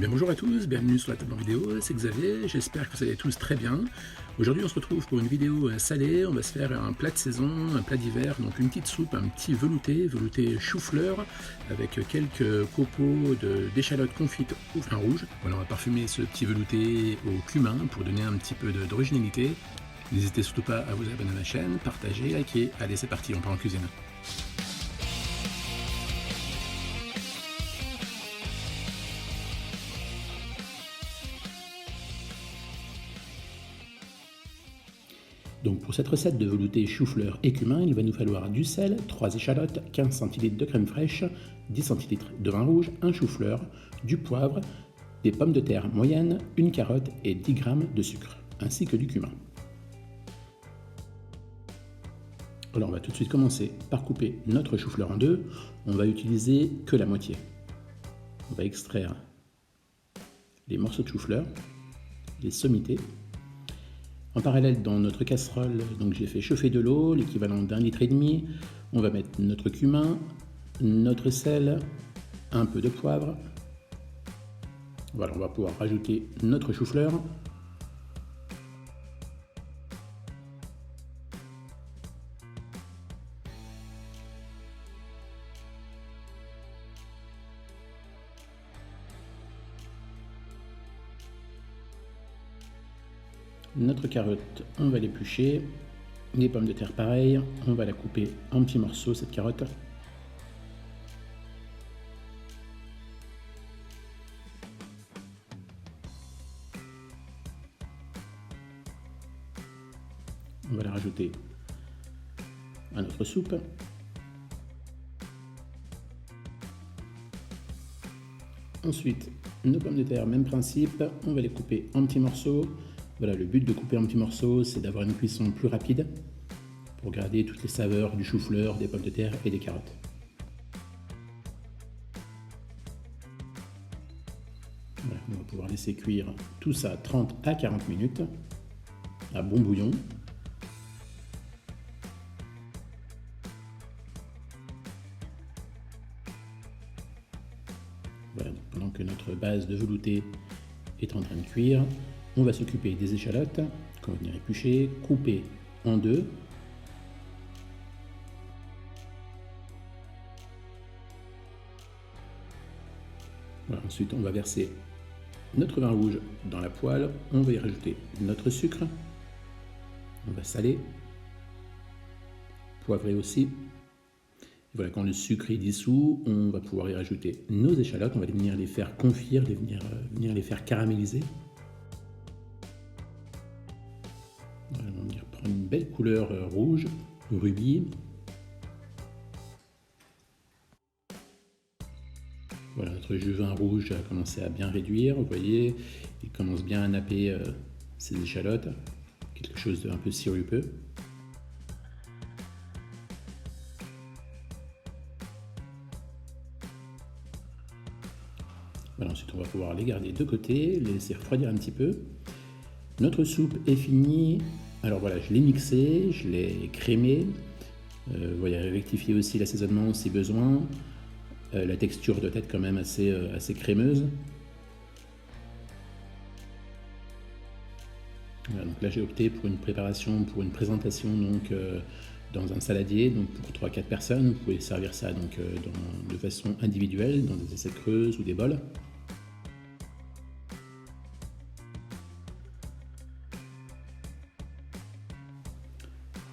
Bien, bonjour à tous, bienvenue sur la table en vidéo, c'est Xavier, j'espère que vous allez tous très bien. Aujourd'hui on se retrouve pour une vidéo salée, on va se faire un plat de saison, un plat d'hiver, donc une petite soupe, un petit velouté chou-fleur, avec quelques copeaux d'échalotes confites au vin rouge. Voilà, on va parfumer ce petit velouté au cumin pour donner un petit peu d'originalité. N'hésitez surtout pas à vous abonner à ma chaîne, partager, liker, allez c'est parti, on part en cuisine. Donc pour cette recette de velouté chou-fleur et cumin, il va nous falloir du sel, 3 échalotes, 15 centilitres de crème fraîche, 10 centilitres de vin rouge, un chou-fleur, du poivre, des pommes de terre moyennes, une carotte et 10 g de sucre, ainsi que du cumin. Alors on va tout de suite commencer par couper notre chou-fleur en deux. On va utiliser que la moitié. On va extraire les morceaux de chou-fleur, les sommiter. En parallèle, dans notre casserole, donc j'ai fait chauffer de l'eau, l'équivalent d'1,5 litre. On va mettre notre cumin, notre sel, un peu de poivre. Voilà, on va pouvoir rajouter notre chou-fleur. Notre carotte, on va l'éplucher. Les pommes de terre, pareil. On va la couper en petits morceaux, cette carotte. On va la rajouter à notre soupe. Ensuite, nos pommes de terre, même principe. On va les couper en petits morceaux. Voilà, le but de couper en petits morceaux, c'est d'avoir une cuisson plus rapide pour garder toutes les saveurs du chou-fleur, des pommes de terre et des carottes. Voilà, on va pouvoir laisser cuire tout ça 30 à 40 minutes à bon bouillon. Voilà, pendant que notre base de velouté est en train de cuire, on va s'occuper des échalotes qu'on va venir éplucher, couper en deux. Voilà, ensuite, on va verser notre vin rouge dans la poêle. On va y rajouter notre sucre. On va saler, poivrer aussi. Et voilà, quand le sucre est dissous, on va pouvoir y rajouter nos échalotes. On va venir les faire confire, venir les faire caraméliser. Voilà, on va venir prendre une belle couleur rouge, rubis. Voilà, notre jus vin rouge a commencé à bien réduire, vous voyez, il commence bien à napper ses échalotes, quelque chose d'un peu sirupeux. Voilà, ensuite on va pouvoir les garder de côté, les laisser refroidir un petit peu. Notre soupe est finie. Alors voilà, je l'ai mixé, je l'ai crémé. Vous voyez, rectifier aussi l'assaisonnement si besoin. La texture doit être quand même assez crémeuse. Voilà, donc là j'ai opté pour une préparation, pour une présentation donc, dans un saladier, donc pour 3-4 personnes. Vous pouvez servir ça donc, de façon individuelle, dans des assiettes creuses ou des bols.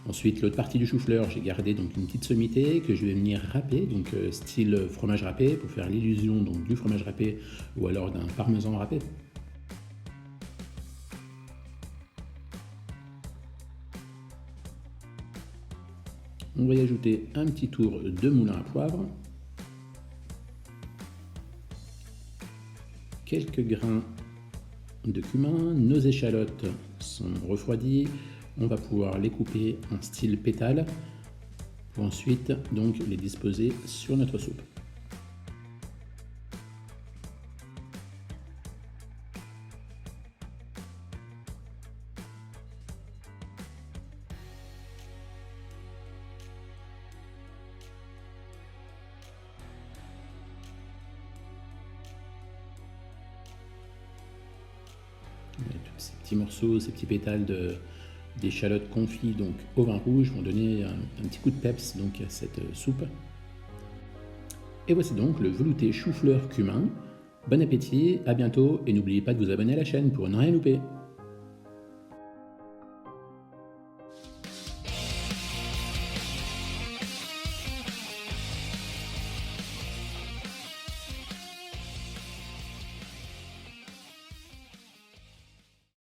Ensuite, l'autre partie du chou-fleur, j'ai gardé donc une petite sommité que je vais venir râper, donc style fromage râpé, pour faire l'illusion donc du fromage râpé ou alors d'un parmesan râpé. On va y ajouter un petit tour de moulin à poivre, quelques grains de cumin. Nos échalotes sont refroidies. On va pouvoir les couper en style pétale pour ensuite donc les disposer sur notre soupe. Tous ces petits morceaux, ces petits pétales d'échalotes confites donc au vin rouge vont donner un petit coup de peps donc à cette soupe. Et voici donc le velouté chou-fleur cumin. Bon appétit, à bientôt et n'oubliez pas de vous abonner à la chaîne pour ne rien louper.